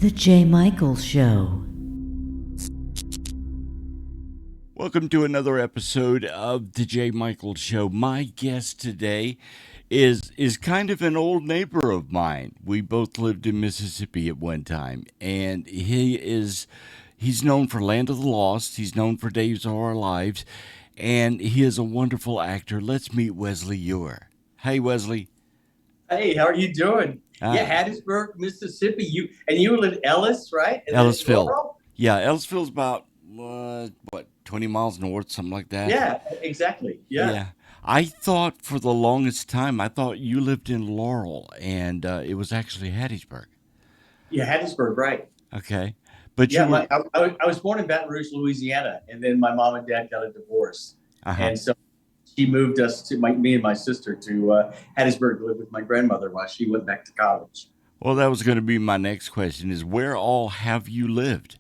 The J. Michael Show. Welcome to another episode of the J. Michael Show. My guest today is kind of an old neighbor of mine. We both lived in Mississippi at one time, and he's known for Land of the Lost. He's known for Days of Our Lives, and he is a wonderful actor. Let's meet Wesley Eure. Hey, Wesley. Hey, how are you doing? Yeah, Ah, Hattiesburg, Mississippi. You live in Ellis, right? And then Ellisville. Laurel? Yeah, Ellisville's about 20 miles north, something like that. Yeah, exactly. Yeah, Yeah. I thought for the longest time, I thought you lived in Laurel, and it was actually Hattiesburg. yeah, Hattiesburg, right? Okay. But you Yeah, were, I was born in Baton Rouge, Louisiana, and then my mom and dad got a divorce, uh-huh. and so she moved us to me and my sister to Hattiesburg to live with my grandmother while she went back to college. Well, that was going to be my next question is where all have you lived?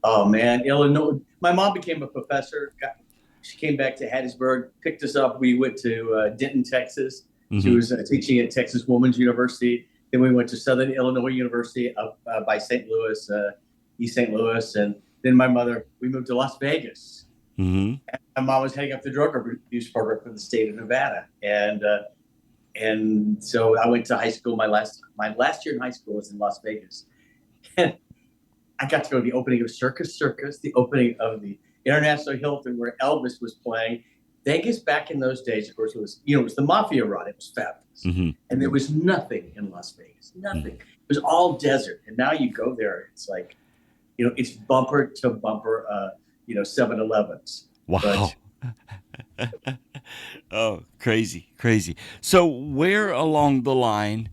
Oh man, Illinois. My mom became a professor. She came back to Hattiesburg, picked us up. We went to Denton, Texas. She Mm-hmm. was teaching at Texas Woman's University. Then we went to Southern Illinois University up by St. Louis, East St. Louis, and then we moved to Las Vegas. Mm-hmm. My mom was heading up the drug abuse program for the state of Nevada, and so I went to high school. My last year in high school was in Las Vegas, and I got to go to the opening of Circus Circus, the opening of the International Hilton where Elvis was playing. Vegas back in those days, of course, it was the mafia run. It was fabulous. Mm-hmm. And there was nothing in Las Vegas, nothing. It was all desert. And now you go there, it's like, it's bumper to bumper, 7-Elevens. Wow. Oh, crazy, crazy. So where along the line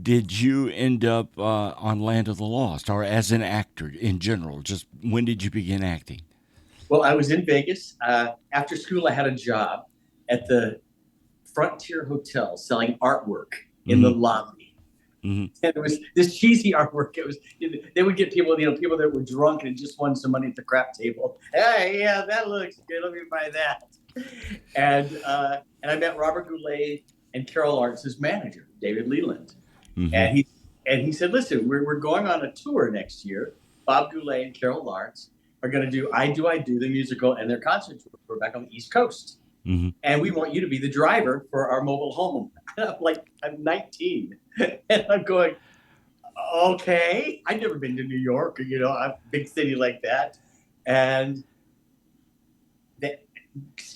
did you end up on Land of the Lost or as an actor in general? Just when did you begin acting? Well, I was in Vegas. After school, I had a job at the Frontier Hotel selling artwork in the Mm-hmm. lobby. Mm-hmm. And it was this cheesy artwork. They would get people that were drunk and just won some money at the crap table. Hey, yeah, that looks good. Let me buy that. And I met Robert Goulet and Carol Lawrence's manager, David Leland. Mm-hmm. And he said, listen, we're going on a tour next year. Bob Goulet and Carol Lawrence are going to do I Do the musical and their concert tour back on the East Coast. Mm-hmm. And we want you to be the driver for our mobile home. I'm 19. And I'm going, okay. I've never been to New York, a big city like that. And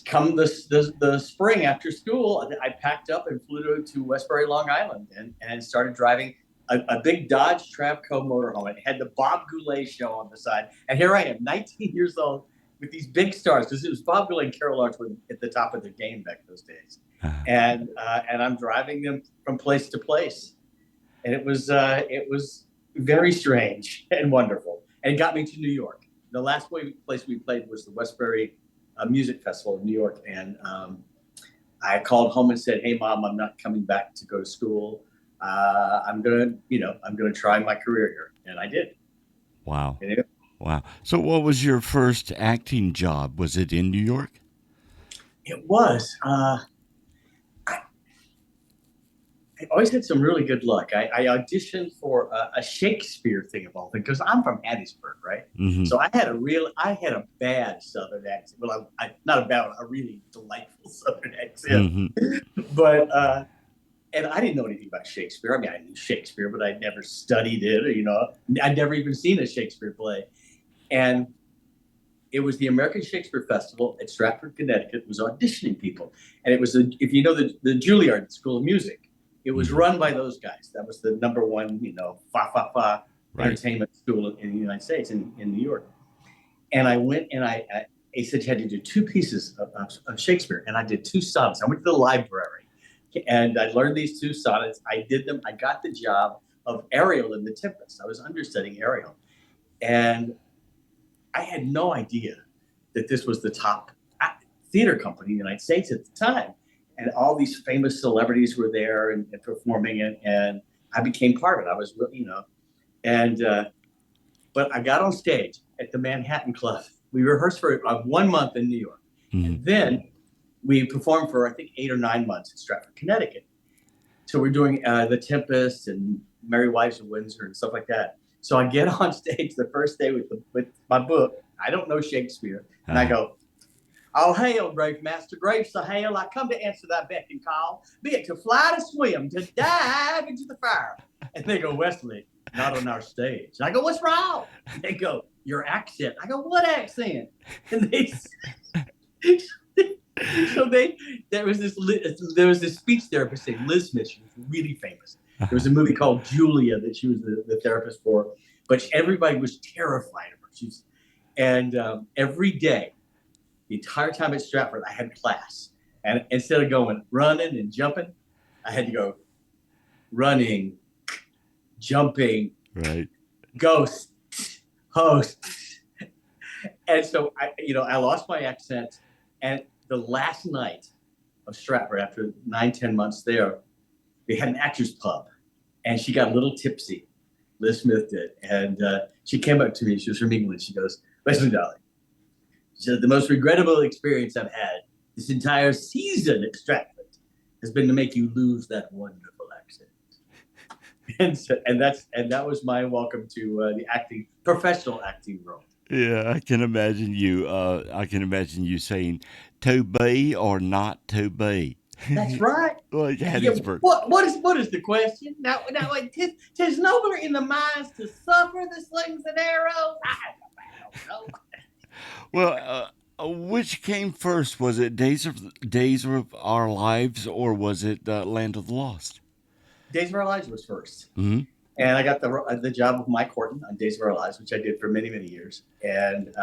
come the spring after school, I packed up and flew to Westbury, Long Island, and started driving a big Dodge Travco motorhome. It had the Bob Goulet show on the side. And here I am, 19 years old, with these big stars, because it was Bob Goulet and Carol Lawrence were at the top of their game back those days. Uh-huh. And I'm driving them from place to place. And it was very strange and wonderful. And it got me to New York. The last place we played was the Westbury Music Festival in New York. And I called home and said, hey, Mom, I'm not coming back to go to school. I'm gonna try my career here, and I did. Wow. And Wow. So what was your first acting job? Was it in New York? it was. I always had some really good luck. I auditioned for a Shakespeare thing of all things because I'm from Hattiesburg, right? Mm-hmm. So I had a bad Southern accent. Well, not a bad one, a really delightful Southern accent. Mm-hmm. But and I didn't know anything about Shakespeare. I mean, I knew Shakespeare, but I'd never studied it. I'd never even seen a Shakespeare play. And it was the American Shakespeare Festival at Stratford, Connecticut. It was auditioning people, and it was if you know the Juilliard School of Music. It was run by those guys. That was the number one, Right. entertainment school in the United States, in New York. And I went and they said you had to do two pieces of Shakespeare, and I did two sonnets. I went to the library, and I learned these two sonnets. I did them. I got the job of Ariel in The Tempest. I was understudying Ariel, and I had no idea that this was the top theater company in the United States at the time. And all these famous celebrities were there and performing it, and I became part of it. I was, but I got on stage at the Manhattan Club. We rehearsed for 1 month in New York, Mm-hmm. and then we performed for I think 8 or 9 months in Stratford, Connecticut. So we're doing The Tempest and Merry Wives of Windsor and stuff like that. So I get on stage the first day with my book. I don't know Shakespeare. And I go, all hail, grave master, grave so hail. I come to answer thy beck and call, be it to fly, to swim, to dive into the fire. And they go, Wesley, not on our stage. And I go, what's wrong? And they go, your accent. I go, what accent? And they so there was this speech therapist named Liz Smith. She was really famous. There was a movie called Julia that she was the therapist for, but everybody was terrified of her. Every day, the entire time at Stratford, I had class. And instead of going running and jumping, I had to go running, jumping, right, ghost, host. And so I lost my accent. And the last night of Stratford, after 9-10 months there, they had an actors pub, and she got a little tipsy. Liz Smith did. And she came up to me. She was from England. She goes, Wesley, darling, she said, the most regrettable experience I've had this entire season at Stratford has been to make you lose that wonderful accent. and that was my welcome to the professional acting world. Yeah, I can imagine you. I can imagine you saying, "To be or not to be." That's right. Like Hattiesburg. What is the question? Now, tis nobler in the minds to suffer the slings and arrows. I don't know. Well, which came first? Was it Days of Our Lives, or was it Land of the Lost? Days of Our Lives was first. Mm-hmm. And I got the job of Mike Horton on Days of Our Lives, which I did for many, many years. And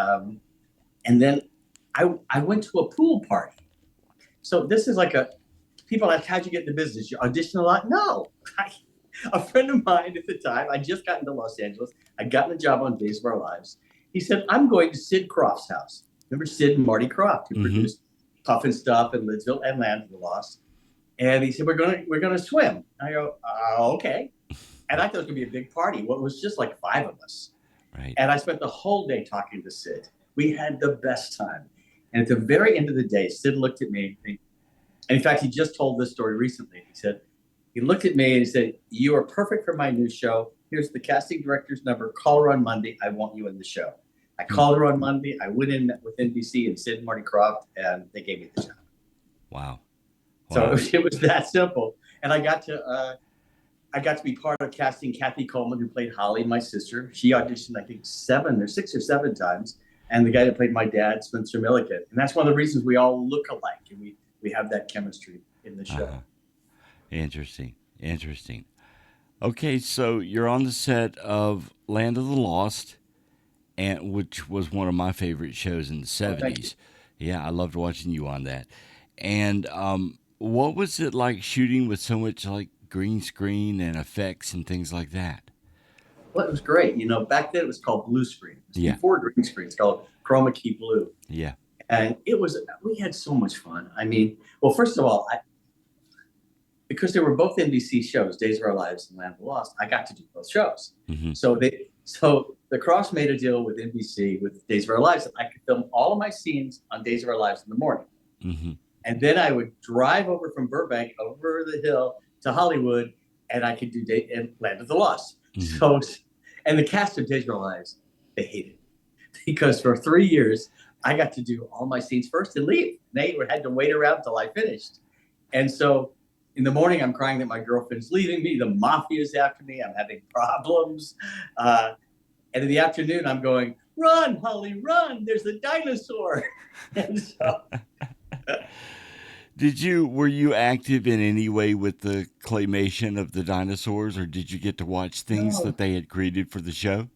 then I went to a pool party. So this is like people ask, how'd you get into business? You audition a lot? No. A friend of mine at the time, I just got into Los Angeles. I'd gotten a job on Days of Our Lives. He said, I'm going to Sid Croft's house. Remember Sid and Marty Croft, who produced Puff and Stuff and Lidsville and Land of the Lost. And he said, we're gonna swim. I go, okay. And I thought it was going to be a big party. Well, it was just like 5 of us. Right. And I spent the whole day talking to Sid. We had the best time. And at the very end of the day, Sid looked at me. And in fact, he just told this story recently. He looked at me and he said, you are perfect for my new show. Here's the casting director's number. Call her on Monday. I want you in the show. I called her on Monday. I went in with NBC and Sid and Marty Croft, and they gave me the job. Wow. So it was that simple. And I got to be part of casting Kathy Coleman, who played Holly, my sister. She auditioned, I think, 6 or 7 times. And the guy that played my dad, Spencer Milliken. And that's one of the reasons we all look alike. And we have that chemistry in the show. Interesting. Okay, so you're on the set of Land of the Lost, which was one of my favorite shows in the 70s. Yeah, I loved watching you on that. And what was it like shooting with so much like green screen and effects and things like that? Well, it was great. Back then it was called blue screen. It was before green screen. It's called chroma key blue. Yeah. And we had so much fun. I mean, well, first of all, because they were both NBC shows, Days of Our Lives and Land of the Lost, I got to do both shows. Mm-hmm. So the Cross made a deal with NBC with Days of Our Lives that I could film all of my scenes on Days of Our Lives in the morning. Mm-hmm. And then I would drive over from Burbank over the hill to Hollywood, and I could do Land of the Lost. Mm-hmm. So, and the cast of Days of Our Lives, they hated it because for 3 years I got to do all my scenes first and leave. They had to wait around until I finished. And so in the morning, I'm crying that my girlfriend's leaving me. The mafia's after me. I'm having problems. And in the afternoon, I'm going, run, Holly, run. There's a dinosaur. And so... Were you active in any way with the claymation of the dinosaurs, or did you get to watch things that they had created for the show?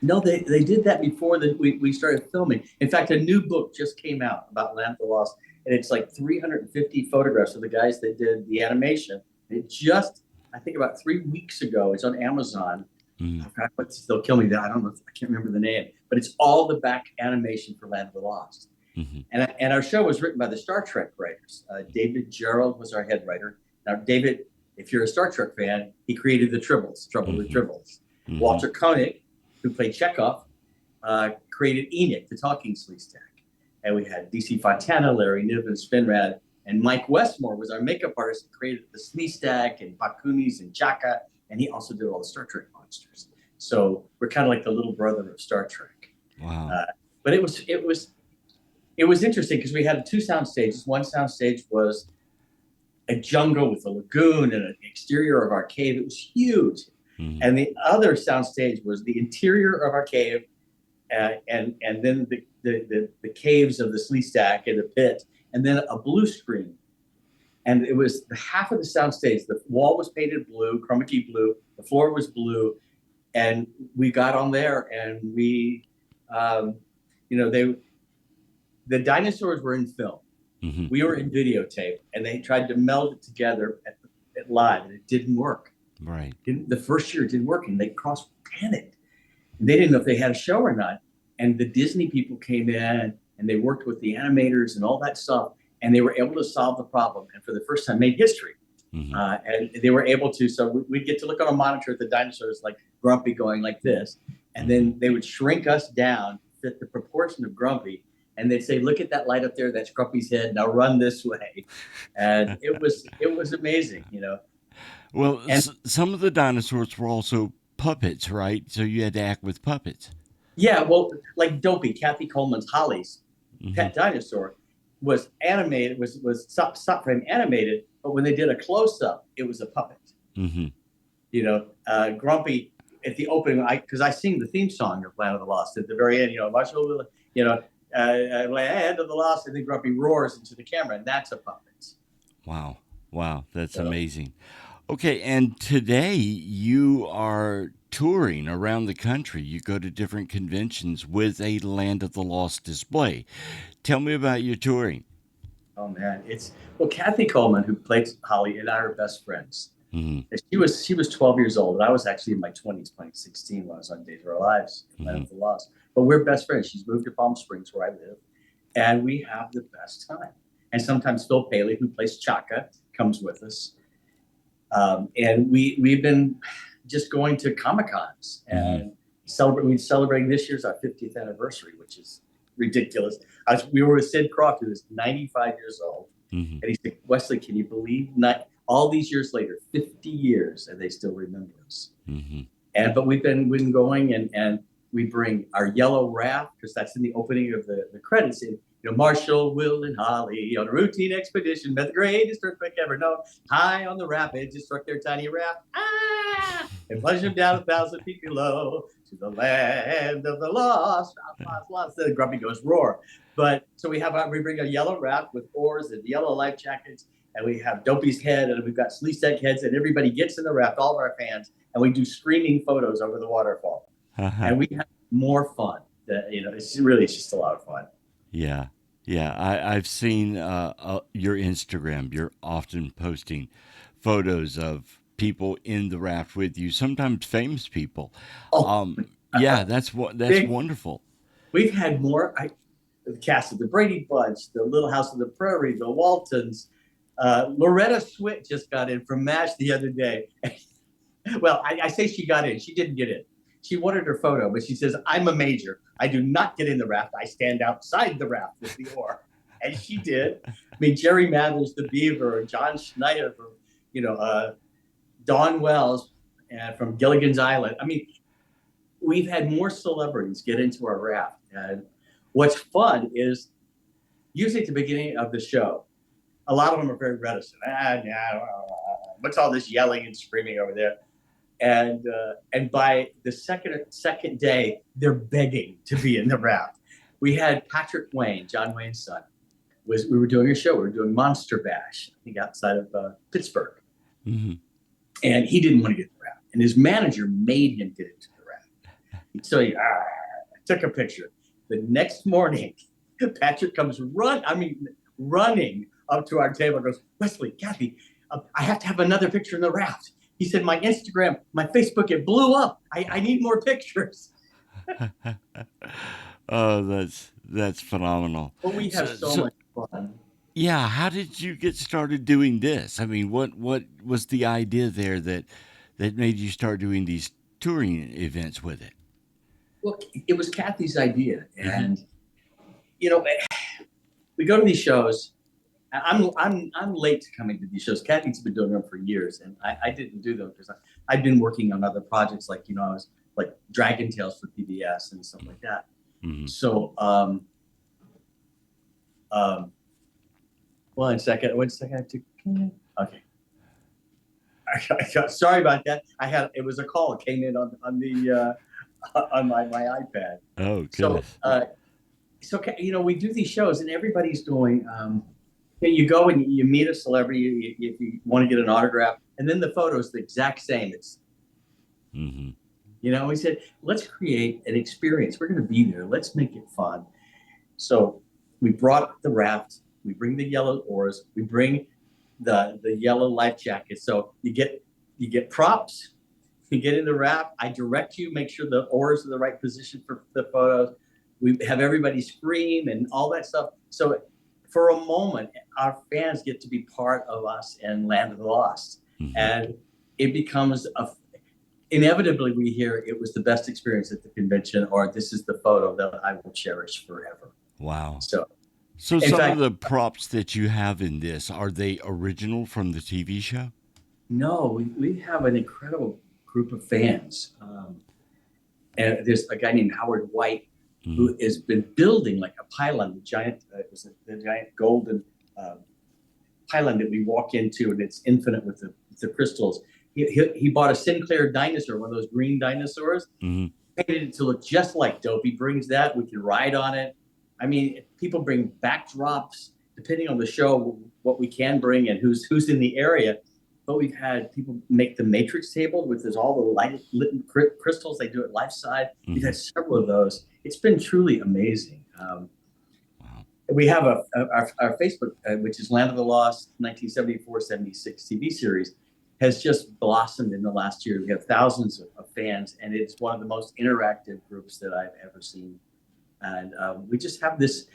No, they did that before we started filming. In fact, a new book just came out about Land of the Lost, and it's like 350 photographs of the guys that did the animation. It just, I think about 3 weeks ago, it's on Amazon. They'll kill me. I don't know. I can't remember the name, but it's all the back animation for Land of the Lost. Mm-hmm. And our show was written by the Star Trek writers. David Gerald was our head writer. Now, David, if you're a Star Trek fan, he created the Tribbles, Trouble with Tribbles. Mm-hmm. Walter Koenig, who played Chekhov, created Enoch, the talking sleestack. And we had DC Fontana, Larry Niven, Spinrad, and Mike Westmore was our makeup artist and created the Sleestack and Bakunis and Chaka, and he also did all the Star Trek monsters. So we're kind of like the little brother of Star Trek. Wow. But it was interesting because we had two sound stages. One sound stage was a jungle with a lagoon and an exterior of our cave. It was huge. Mm-hmm. And the other sound stage was the interior of our cave, and then the caves of the slee stack and the pit, and then a blue screen. And it was half of the sound stage. The wall was painted blue, chroma key blue. The floor was blue. And we got on there and we, the dinosaurs were in film. Mm-hmm. We were in videotape, and they tried to meld it together at live, and it didn't work. Right. The first year it didn't work, and they panicked. They didn't know if they had a show or not. And the Disney people came in, and they worked with the animators and all that stuff, and they were able to solve the problem, and for the first time made history. Mm-hmm. And they were able to, so we'd get to look on a monitor at the dinosaurs like Grumpy going like this, and then they would shrink us down, fit the proportion of Grumpy, and they'd say, look at that light up there, that's Grumpy's head, now run this way. And it was amazing, Well, some of the dinosaurs were also puppets, right? So you had to act with puppets. Yeah, well, like Dopey, Kathy Coleman's Holly's Mm-hmm. pet dinosaur was animated, was stop frame animated, but when they did a close up, it was a puppet. Mm-hmm. Grumpy at the opening, because I sing the theme song of Land of the Lost at the very end. Marshall, Land of the Lost, and then Grumpy roars into the camera, and that's a puppet. Wow, that's amazing. Okay, and today you are touring around the country. You go to different conventions with a Land of the Lost display. Tell me about your touring. Oh man, Kathy Coleman, who played Holly, and I are best friends. Mm-hmm. She was 12 years old, and I was actually in my 20s, 2016, when I was on Days of Our Lives, Land of the Lost. But we're best friends. She's moved to Palm Springs, where I live, and we have the best time. And sometimes Phil Paley, who plays Chaka, comes with us. And we've been just going to Comic-Cons and we're celebrating this year's our 50th anniversary, which is ridiculous. We were with Sid Croft, who is 95 years old. Mm-hmm. And he said, Wesley, can you believe all these years later, 50 years, and they still remember us. Mm-hmm. But we've been going, and we bring our yellow raft, because that's in the opening of the credits. Marshall, Will, and Holly on a routine expedition met the greatest earthquake ever known. High on the rapids, just struck their tiny raft. And plunged them down 1,000 feet below to the land of the lost. The Grumpy goes roar. But so we bring a yellow raft with oars and yellow life jackets, and we have Dopey's head, and we've got Sleestack heads, and everybody gets in the raft, all of our fans, and we do screaming photos over the waterfall. And we have more fun. It's just a lot of fun. Yeah. I've seen your Instagram. You're often posting photos of people in the raft with you, sometimes famous people. That's wonderful. We've had more. The cast of the Brady Bunch, the Little House on the Prairie, the Waltons. Loretta Swit just got in from MASH the other day. Well, I say she got in. She didn't get in. She wanted her photo, but she says, I'm a major. I do not get in the raft. I stand outside the raft with the oar. And she did. I mean, Jerry Mathers, the Beaver, John Schneider from, Dawn Wells from Gilligan's Island. I mean, we've had more celebrities get into our raft. And what's fun is usually at the beginning of the show, a lot of them are very reticent. What's all this yelling and screaming over there? And by the second day, they're begging to be in the raft. We had Patrick Wayne, John Wayne's son. We were doing a show. We were doing Monster Bash, I think outside of Pittsburgh. Mm-hmm. And he didn't want to get in the raft. And his manager made him get into the raft. So he took a picture. The next morning, Patrick comes running up to our table and goes, Wesley, Kathy, I have to have another picture in the raft. He said, my Instagram, my Facebook, it blew up. I need more pictures. Oh, that's phenomenal. Well, we have so much fun. Yeah, how did you get started doing this? I mean, what was the idea there that made you start doing these touring events with it? Well, it was Kathy's idea. And, we go to these shows. I'm late to coming to these shows. Kathy's been doing them for years, and I didn't do them because I'd been working on other projects. Like, I was like Dragon Tales for PBS and stuff like that. Mm-hmm. So, one second. Okay. Sorry about that. It was a call. It came in on the on my iPad. Oh, So, goodness. we do these shows and everybody's doing, you go and you meet a celebrity if you want to get an autograph, and then the photo is the exact same. We said, let's create an experience. We're going to be there. Let's make it fun. So we brought the raft. We bring the yellow oars. We bring the yellow life jackets. So you get props. You get in the raft. I direct you. Make sure the oars are the right position for the photos. We have everybody scream and all that stuff. So for a moment, our fans get to be part of us in Land of the Lost. And it becomes inevitably we hear it was the best experience at the convention, or this is the photo that I will cherish forever. Wow. So some of the props that you have in this, are they original from the TV show? No, we have an incredible group of fans. And there's a guy named Howard White who has been building like a pylon, the giant golden pylon that we walk into, and it's infinite with the crystals. He bought a Sinclair dinosaur, one of those green dinosaurs, painted it to look just like Dope. He brings that. We can ride on it. I mean, people bring backdrops, depending on the show, what we can bring and who's in the area. But we've had people make the matrix table with all the lit crystals. They do it life size. We've had several of those. It's been truly amazing. Wow. We have our Facebook, which is Land of the Lost 1974-76 TV series, has just blossomed in the last year. We have thousands of fans, and it's one of the most interactive groups that I've ever seen. And we just have this,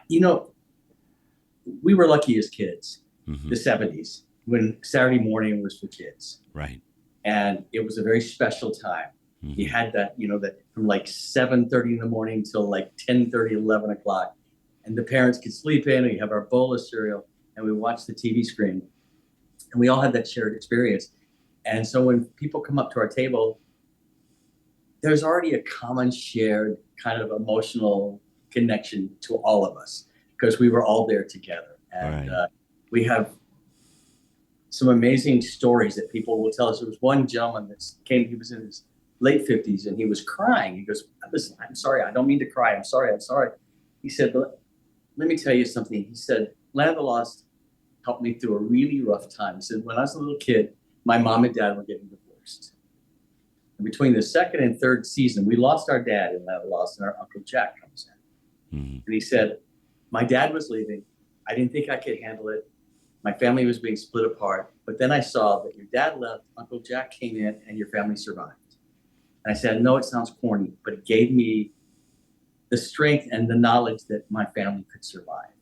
we were lucky as kids, the 70s, when Saturday morning was for kids. Right. And it was a very special time. You had that, that from like 7:30 in the morning till like 10:30, 11 o'clock. And the parents could sleep in, and you have our bowl of cereal, and we watch the TV screen. And we all had that shared experience. And so when people come up to our table, there's already a common shared kind of emotional connection to all of us because we were all there together. And we have some amazing stories that people will tell us. There was one gentleman that came, he was in his late 50s, and he was crying. He goes, listen, I'm sorry. I don't mean to cry. I'm sorry. He said, but let me tell you something. He said, Land of the Lost helped me through a really rough time. He said, when I was a little kid, my mom and dad were getting divorced. And between the second and third season, we lost our dad in Land of the Lost, and our Uncle Jack comes in. And he said, my dad was leaving. I didn't think I could handle it. My family was being split apart. But then I saw that your dad left, Uncle Jack came in, and your family survived. And I said, I know it sounds corny, but it gave me the strength and the knowledge that my family could survive.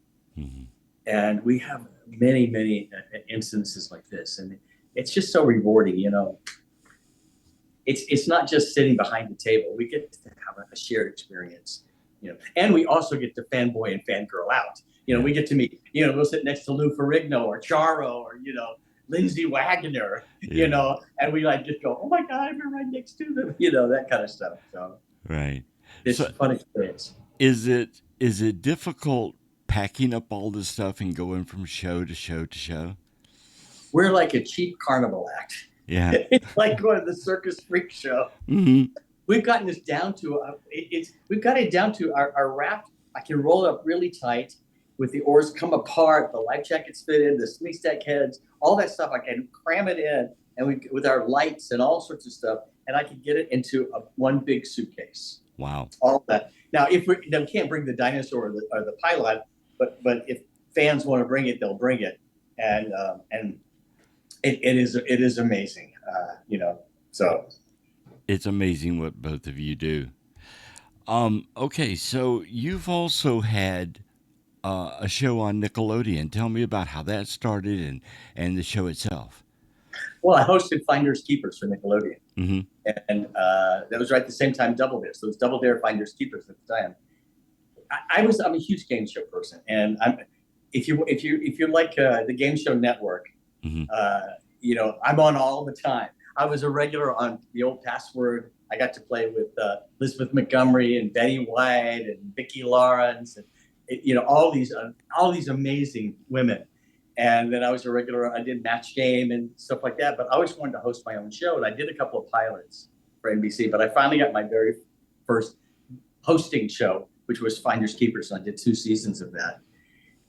And we have many, many instances like this. And it's just so rewarding, It's not just sitting behind the table. We get to have a shared experience, and we also get to fanboy and fangirl out. We get to meet, we'll sit next to Lou Ferrigno or Charo or, Lindsay Wagner, and we just go, oh my God, I'm right next to them, that kind of stuff. So right. It's a fun experience. Is it difficult packing up all this stuff and going from show to show to show? We're like a cheap carnival act. Yeah. It's like going to the circus freak show. We've gotten this down to, we've got it down to our raft. I can roll it up really tight with the oars come apart, the life jackets fit in, the slee stack heads, all that stuff. I can cram it in, and with our lights and all sorts of stuff, and I can get it into one big suitcase. Wow. All that. Now, if we can't bring the dinosaur or the pylon, but if fans want to bring it, they'll bring it, and it is amazing, So it's amazing what both of you do. Okay, so you've also had a show on Nickelodeon. Tell me about how that started and the show itself. Well, I hosted Finders Keepers for Nickelodeon, and that was right at the same time Double Dare. So it was Double Dare, Finders Keepers at the time. I'm a huge game show person, and if you like the Game Show Network, I'm on all the time. I was a regular on the old Password, I got to play with Elizabeth Montgomery and Betty White and Vicki Lawrence and all these amazing women. And then I was a regular. I did Match Game and stuff like that. But I always wanted to host my own show, and I did a couple of pilots for NBC. But I finally got my very first hosting show, which was Finders Keepers. So I did 2 seasons of that,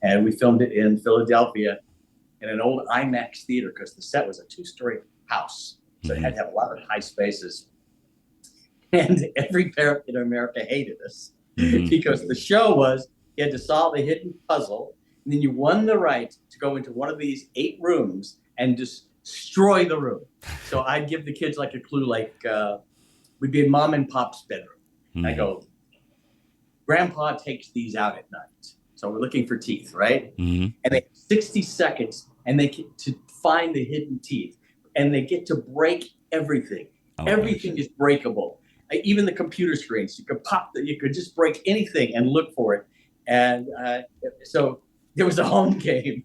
and we filmed it in Philadelphia in an old IMAX theater because the set was a 2-story house, so it had to have a lot of high spaces. And every parent in America hated us because the show was you had to solve a hidden puzzle, and then you won the right to go into one of these 8 rooms and just destroy the room. So I'd give the kids like a clue, like we'd be in Mom and Pop's bedroom. I go, Grandpa takes these out at night. So we're looking for teeth, right? And they have 60 seconds and they get to find the hidden teeth, and they get to break everything. Everything is breakable. Even the computer screens, you could just break anything and look for it. And so there was a home game.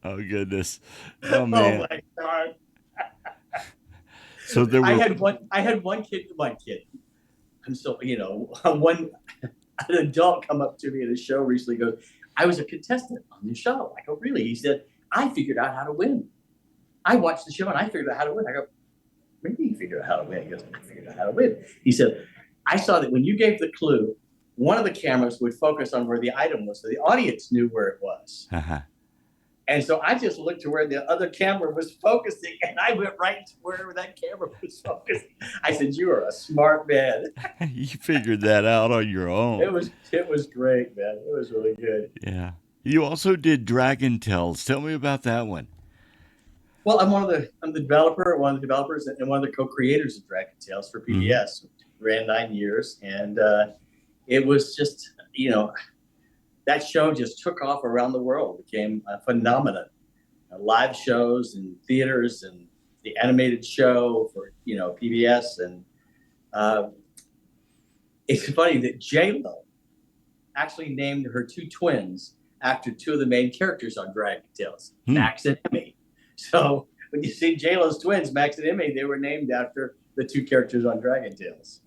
Oh goodness! Oh man! Oh my God! So there were. I had one kid. I'm so one an adult come up to me at a show recently. Goes, I was a contestant on the show. I go, really? He said, I figured out how to win. I watched the show and I figured out how to win. I go, maybe you figured out how to win. He goes, I figured out how to win. He said, I saw that when you gave the clue, one of the cameras would focus on where the item was, so the audience knew where it was. And so I just looked to where the other camera was focusing, and I went right to wherever that camera was focusing. I said, "You are a smart man." You figured that out on your own. It was great, man. It was really good. Yeah. You also did Dragon Tales. Tell me about that one. Well, I'm one of the developers, and one of the co-creators of Dragon Tales for PBS. Ran 9 years, and it was just that show just took off around the world, became a phenomenon. Live shows in theaters and the animated show for PBS, and it's funny that J-Lo actually named her 2 twins after 2 of the main characters on Dragon Tales, Max and Emmy. So when you see J-Lo's twins, Max and Emmy, they were named after the 2 characters on Dragon Tales.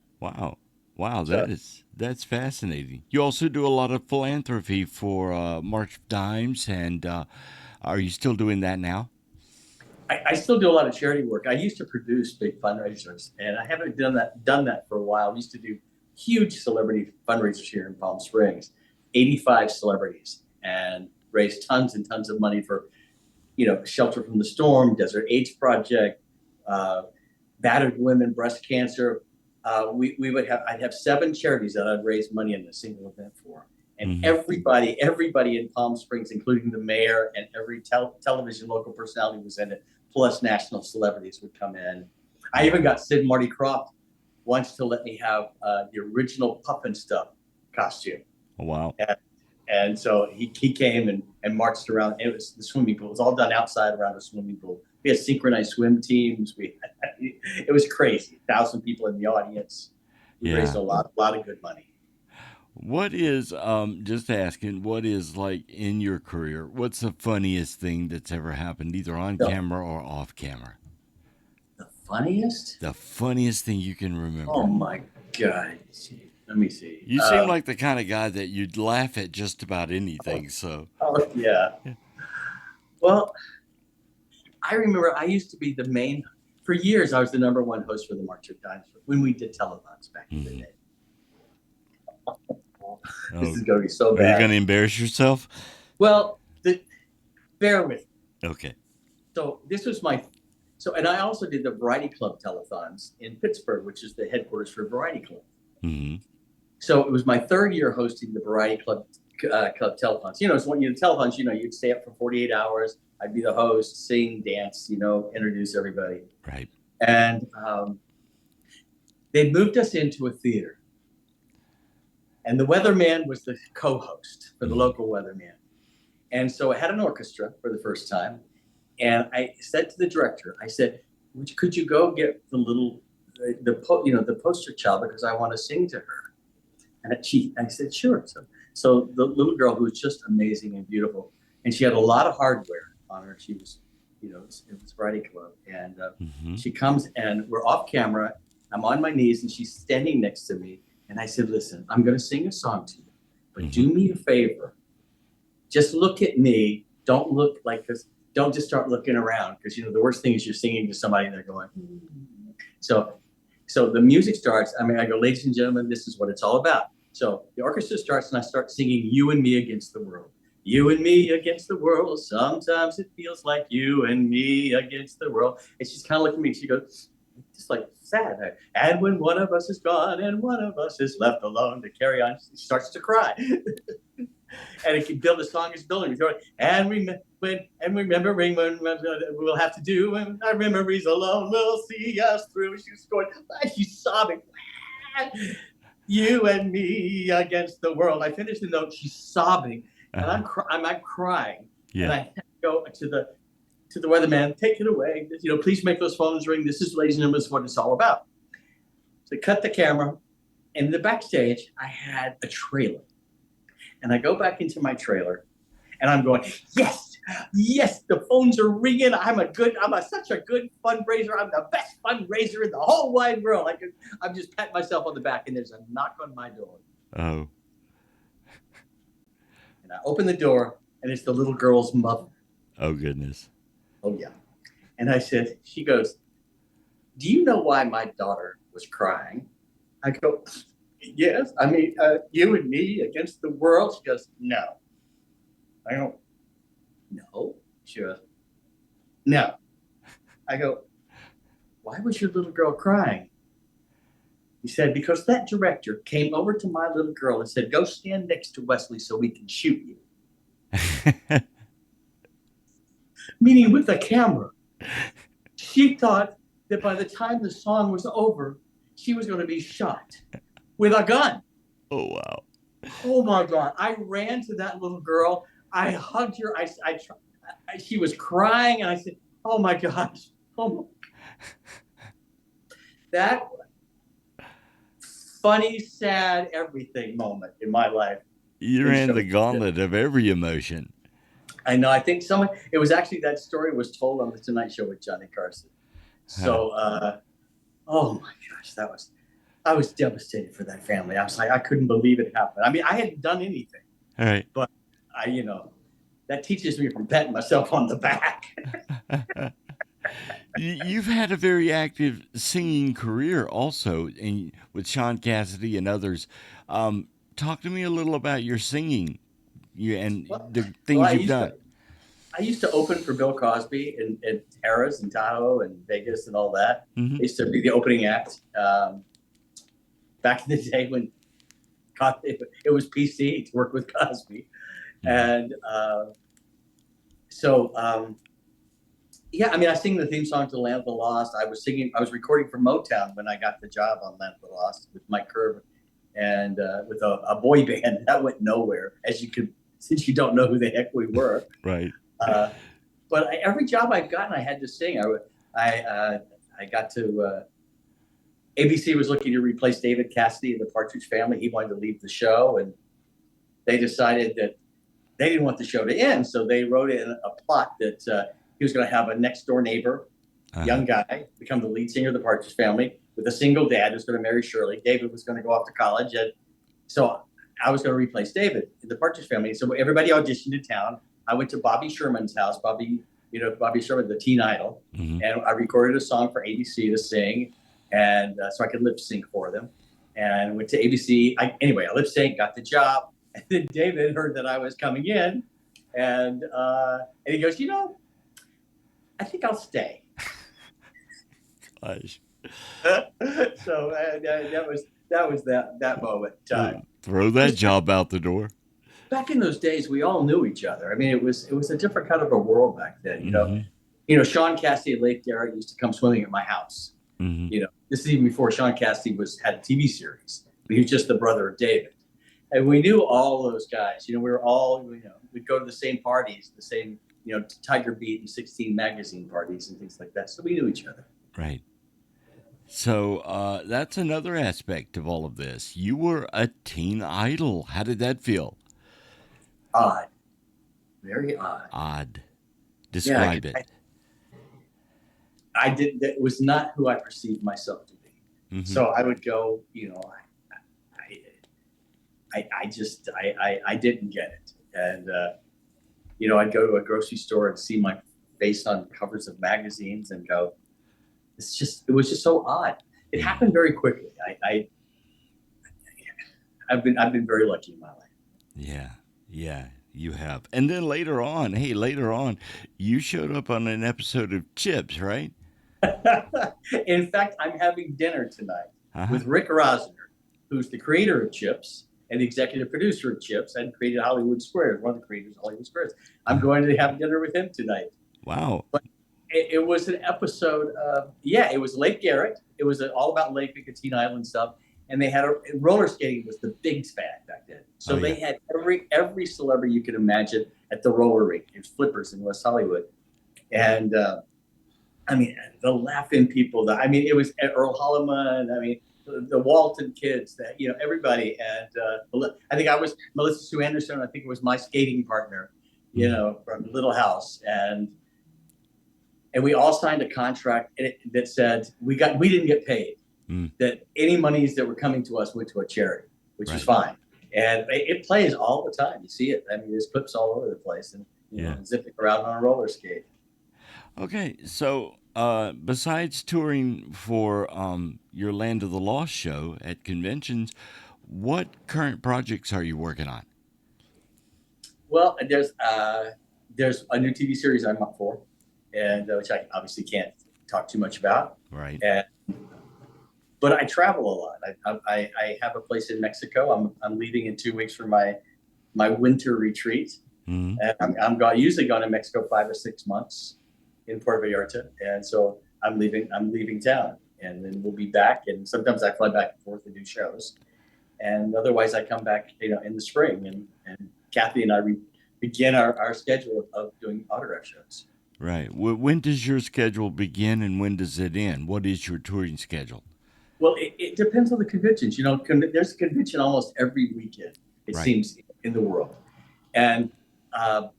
Wow, that's fascinating. You also do a lot of philanthropy for March of Dimes, and are you still doing that now? I still do a lot of charity work. I used to produce big fundraisers, and I haven't done that for a while. We used to do huge celebrity fundraisers here in Palm Springs, 85 celebrities, and raise tons and tons of money for Shelter from the Storm, Desert AIDS Project, battered women, breast cancer. I'd have 7 charities that I'd raise money in a single event for. And everybody in Palm Springs, including the mayor and every television local personality was in it, plus national celebrities would come in. I even got Sid Marty Krofft once to let me have the original Puff and Stuff costume. Oh, wow. And so he came and marched around. It was the swimming pool. It was all done outside around the swimming pool. We had synchronized swim teams. It was crazy. 1,000 people in the audience. We raised a lot of good money. What is, just asking, what is, like, in your career, what's the funniest thing that's ever happened, either on camera or off camera? The funniest? The funniest thing you can remember. Oh, my God. Let me see. You seem like the kind of guy that you'd laugh at just about anything, so. Oh, yeah. Well, I remember I used to be for years, I was the #1 host for the March of Dimes when we did telethons back in the day. This is going to be so bad. Are you going to embarrass yourself? Well, bear with me. Okay. So this was and I also did the Variety Club telethons in Pittsburgh, which is the headquarters for Variety Club. So it was my 3rd year hosting the Variety Club telethons. It's when you telethons, you'd stay up for 48 hours. I'd be the host, sing, dance, introduce everybody. Right. And they moved us into a theater. And the weatherman was the co-host for the local weatherman. And so I had an orchestra for the first time. And I said to the director, I said, could you go get the poster child, because I want to sing to her. And I said, sure. So the little girl, who was just amazing and beautiful, and she had a lot of hardware on her. She was it was Variety Club, and Mm-hmm. she comes and we're off camera. I'm on my knees and she's standing next to me, and I said, "Listen, I'm going to sing a song to you, but Mm-hmm. do me a favor. Just look at me. Don't look like this. Don't just start looking around, because the worst thing is you're singing to somebody and they're going." So, so the music starts. I mean, I go, "Ladies and gentlemen, this is what it's all about." So the orchestra starts, and I start singing "You and Me Against the World." You and me against the world. Sometimes it feels like you and me against the world. And she's kind of looking at me. She goes, just like sad. And when one of us is gone and one of us is left alone to carry on, she starts to cry. And it can build, the song is building. And remembering when we'll have to do when our memories alone will see us through. She's going, she's sobbing. You and me against the world. I finished the note. She's sobbing, and I'm crying. Yeah. And I go to the weatherman. "Take it away. Please make those phones ring. This is, ladies and gentlemen, what it's all about." So cut the camera, and in the backstage, I had a trailer. And I go back into my trailer, and I'm going, "Yes, yes, the phones are ringing. I'm such a good fundraiser. I'm the best fundraiser in the whole wide world." I'm just patting myself on the back, and there's a knock on my door. Oh. And I open the door, and it's the little girl's mother. Oh, goodness. Oh, yeah. And she goes, "Do you know why my daughter was crying?" I go, "Yes. I mean, you and me against the world." She goes, "No." I go, "No." She goes, "No." I go, "Why was your little girl crying?" He said, "Because that director came over to my little girl and said, 'Go stand next to Wesley so we can shoot you.'" Meaning with a camera. She thought that by the time the song was over, she was going to be shot with a gun. Oh, wow. Oh, my God. I ran to that little girl. I hugged her. She was crying, and I said, "Oh, my gosh." Oh, that funny, sad, everything moment in my life. You ran the gauntlet of every emotion. I know. I think it was actually, that story was told on the Tonight Show with Johnny Carson. So, oh my gosh, I was devastated for that family. I was like, I couldn't believe it happened. I mean, I hadn't done anything. All right. But that teaches me from patting myself on the back. You've had a very active singing career also, with Sean Cassidy and others. Talk to me a little about your singing and the things you've done. I used to open for Bill Cosby in Harrah's and Tahoe and Vegas and all that. Mm-hmm. I used to be the opening act. Back in the day when it was PC to work with Cosby. Mm-hmm. And yeah, I mean, I sing the theme song to Land of the Lost. I was recording for Motown when I got the job on Land of the Lost with Mike Curb and with a boy band. That went nowhere, since you don't know who the heck we were. Right. But every job I've gotten, I had to sing. I got to, ABC was looking to replace David Cassidy in the Partridge Family. He wanted to leave the show, and they decided that they didn't want the show to end. So they wrote in a plot that he was going to have a next door neighbor, young guy, become the lead singer of the Partridge Family with a single dad who's going to marry Shirley. David was going to go off to college. And so I was going to replace David in the Partridge Family. So everybody auditioned in town. I went to Bobby Sherman's house, Bobby Sherman, the teen idol. Mm-hmm. And I recorded a song for ABC to sing. And so I could lip sync for them. And went to ABC. I lip sync, got the job. And then David heard that I was coming in. And he goes, I think I'll stay. Gosh. So that was that moment in time. Throw that job out the door. Back in those days, we all knew each other. I mean, it was a different kind of a world back then. Mm-hmm. Sean Cassidy and Lake Derrick used to come swimming at my house. Mm-hmm. This is even before Sean Cassidy had a TV series. He was just the brother of David. And we knew all those guys. We were all, we'd go to the same parties, the same, Tiger Beat and 16 magazine parties and things like that. So we knew each other. Right. So that's another aspect of all of this. You were a teen idol. How did that feel? Odd. Very odd. Odd. Describe it. I did. That was not who I perceived myself to be. Mm-hmm. So I would go, I didn't get it. And, I'd go to a grocery store and see my face on covers of magazines and go, it was just so odd. It happened very quickly. I've been very lucky in my life. Yeah, you have. And then later on, you showed up on an episode of Chips, right? In fact, I'm having dinner tonight Uh-huh. with Rick Rosner, who's the creator of Chips and the executive producer of Chips and created Hollywood Squares, one of the creators of Hollywood Squares. I'm going to have dinner with him tonight. Wow. But it was an episode of, it was Lake Garrett. It was all about Lake Nicotine Island stuff. And they had roller skating was the big fad back then. So they had every celebrity you could imagine at the roller rink. It was Flippers in West Hollywood. And, the laughing people, it was Earl Holliman, the Walton kids, everybody. And I think I was Melissa Sue Anderson. I think it was my skating partner, from Little House. And we all signed a contract that said we didn't get paid, that any monies that were coming to us went to a charity, which was fine. And it plays all the time. You see it. There's clips all over the place and, zipping around on a roller skate. Okay, so besides touring for your Land of the Lost show at conventions, what current projects are you working on? Well, there's a new TV series I'm up for, and which I obviously can't talk too much about. Right. But I travel a lot. I have a place in Mexico. I'm leaving in 2 weeks for my winter retreat. Mm-hmm. And I'm usually gone to Mexico 5 or 6 months in Puerto Vallarta, and so I'm leaving town, and then we'll be back. And sometimes I fly back and forth to do shows, and otherwise I come back, in the spring. And Kathy and I begin our schedule of doing autograph shows. Right. When does your schedule begin and when does it end? What is your touring schedule? Well, it depends on the conventions. There's a convention almost every weekend, it seems, in the world. And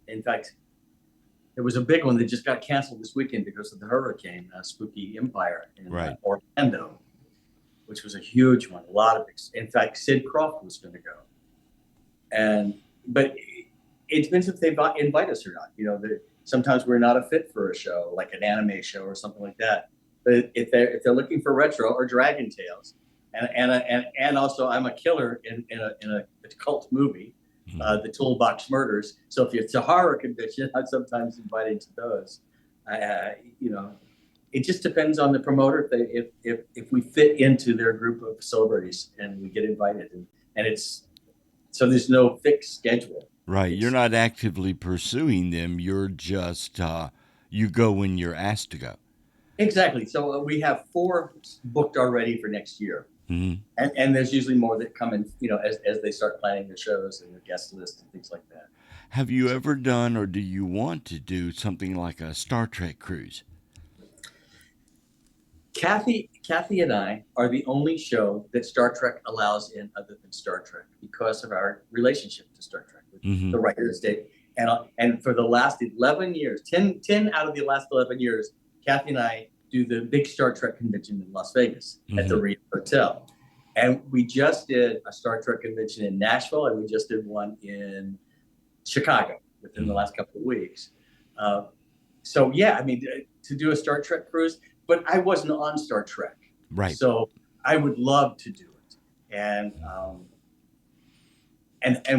in fact, there was a big one that just got canceled this weekend because of the hurricane, Spooky Empire in Orlando, which was a huge one. In fact, Sid Croft was going to go. But it depends if they invite us or not. Sometimes we're not a fit for a show, like an anime show or something like that. But if they're looking for retro or Dragon Tales, and also I'm a killer in a cult movie, the Toolbox Murders. So if it's a horror convention, I'm sometimes invited to those. It just depends on the promoter if we fit into their group of celebrities and we get invited, and so there's no fixed schedule. Right. You're not actively pursuing them. You're just you go when you're asked to go. Exactly. So we have 4 booked already for next year. Mm-hmm. And there's usually more that come in, as they start planning their shows and their guest list and things like that. Have you ever done, or do you want to do something like a Star Trek cruise? Kathy and I are the only show that Star Trek allows in other than Star Trek because of our relationship to Star Trek with the writers. And for the last 11 years, 10 out of the last 11 years, Kathy and I do the big Star Trek convention in Las Vegas at the Rio Hotel. And we just did a Star Trek convention in Nashville, and we just did one in Chicago within the last couple of weeks. To do a Star Trek cruise, but I wasn't on Star Trek. Right. So I would love to do it. And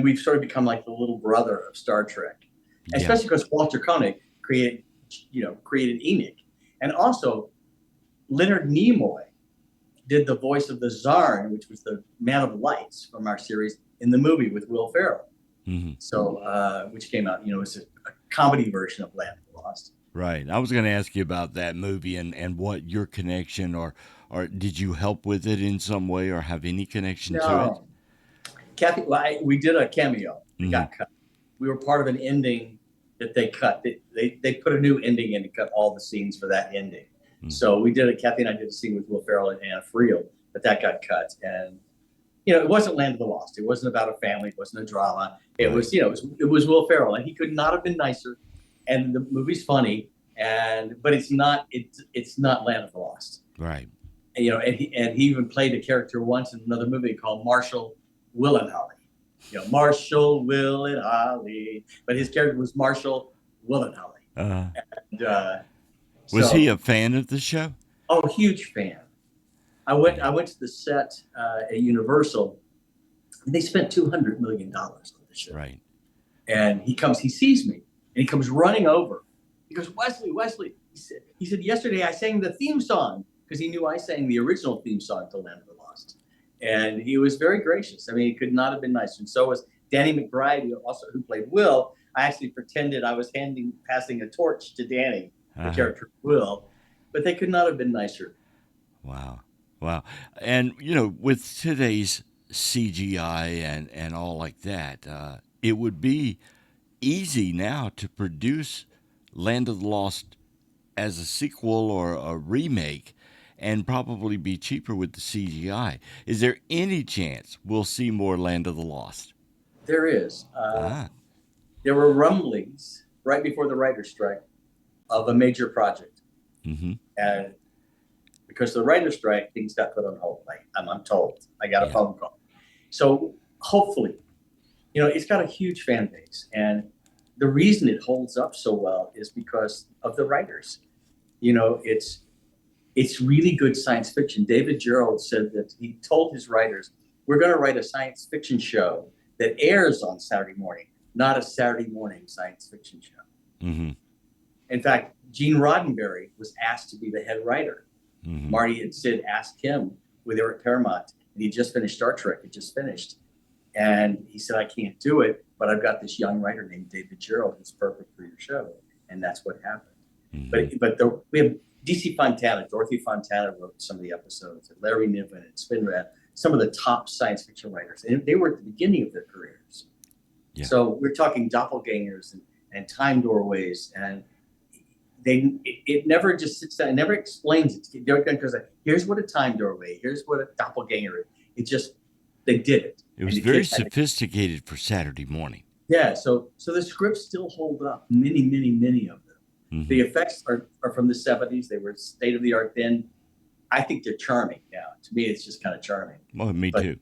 we've sort of become like the little brother of Star Trek, especially because Walter Koenig created Enoch. And also, Leonard Nimoy did the voice of the Tsar, which was the Man of Lights from our series, in the movie with Will Ferrell. Mm-hmm. So, which came out, it's a comedy version of Land of the Lost. Right. I was going to ask you about that movie and what your connection or did you help with it in some way or have any connection to it? Kathy, we did a cameo. It got cut. We were part of an ending that they cut. They put a new ending in and cut all the scenes for that ending. Mm-hmm. So we did it. Kathy and I did a scene with Will Ferrell and Anna Friel, but that got cut. And it wasn't Land of the Lost. It wasn't about a family. It wasn't a drama. It was, it was Will Ferrell, and he could not have been nicer. And the movie's funny, but it's not Land of the Lost. Right. And he even played a character once in another movie called Marshall Will and Holly. Marshall, Will, and Holly, but his character was Marshall Will and Holly. And, was he a fan of the show? Oh, huge fan. I went to the set at Universal, and they spent $200 million on the show. Right. And he sees me, and he comes running over. He goes, Wesley. He said, yesterday I sang the theme song, because he knew I sang the original theme song to Land of the Lost. And he was very gracious. I mean, he could not have been nicer. And so was Danny McBride, who played Will. I actually pretended I was passing a torch to Danny, the character Will, but they could not have been nicer. Wow. And, with today's CGI and all like that, it would be easy now to produce Land of the Lost as a sequel or a remake and probably be cheaper with the CGI. Is there any chance we'll see more Land of the Lost? There is. There were rumblings right before the writer's strike of a major project. Mm-hmm. And because of the writer's strike, things got put on hold. I'm told. I got a phone call. So hopefully, it's got a huge fan base. And the reason it holds up so well is because of the writers. It's really good science fiction. David Gerald said that he told his writers, we're going to write a science fiction show that airs on Saturday morning, not a Saturday morning science fiction show. Mm-hmm. In fact, Gene Roddenberry was asked to be the head writer. Mm-hmm. Marty and Sid asked him when they were at Paramount, and he just finished Star Trek. It just finished. And he said, I can't do it, but I've got this young writer named David Gerald who's perfect for your show. And that's what happened. Mm-hmm. But we have DC Fontana, Dorothy Fontana wrote some of the episodes, and Larry Niven and Spinrad, some of the top science fiction writers. And they were at the beginning of their careers. Yeah. So we're talking doppelgangers and time doorways, and it never just sits down, it never explains it. Because here's what a time doorway, here's what a doppelganger is. It just, they did it. It was very sophisticated for Saturday morning. Yeah, so the scripts still hold up, many of them. Mm-hmm. The effects are from the 70s. They were state of the art then. I think they're charming now. To me, it's just kind of charming. Well, me too.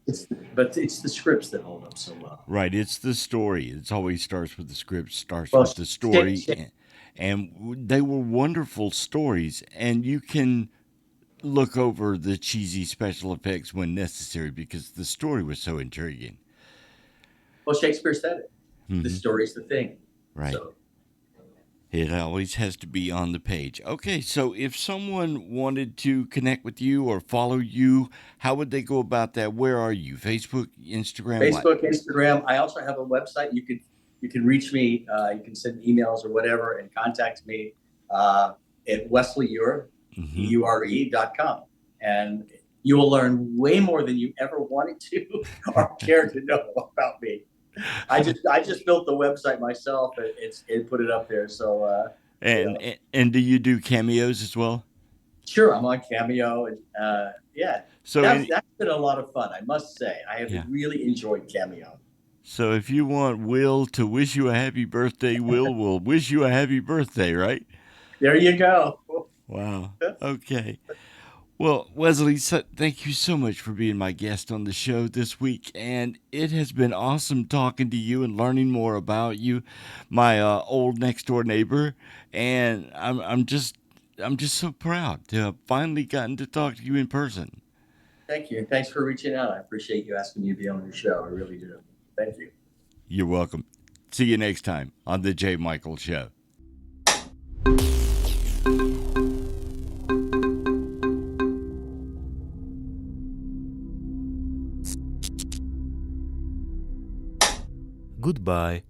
But it's the scripts that hold up so well. Right, it's the story. It always starts with the script, with the story. And they were wonderful stories, and you can look over the cheesy special effects when necessary because the story was so intriguing. Well, Shakespeare said it. Mm-hmm. The story's the thing. Right. So. It always has to be on the page. Okay, so if someone wanted to connect with you or follow you, how would they go about that? Where are you? Facebook, Instagram? Instagram. I also have a website. You can reach me. You can send emails or whatever and contact me at Wesley Eure, Ure.com. And you will learn way more than you ever wanted to or cared to know about me. I just built the website myself and put it up there. So and do you do cameos as well? Sure, I'm on Cameo and So that's been a lot of fun, I must say. I have really enjoyed Cameo. So if you want Will to wish you a happy birthday, Will will wish you a happy birthday, right? There you go. Wow. Okay. Well, Wesley, thank you so much for being my guest on the show this week, and it has been awesome talking to you and learning more about you, my old next door neighbor, and I'm just so proud to have finally gotten to talk to you in person. Thank you. Thanks for reaching out. I appreciate you asking me to be on your show. I really do. Thank you. You're welcome. See you next time on The J. Michael Show. Goodbye.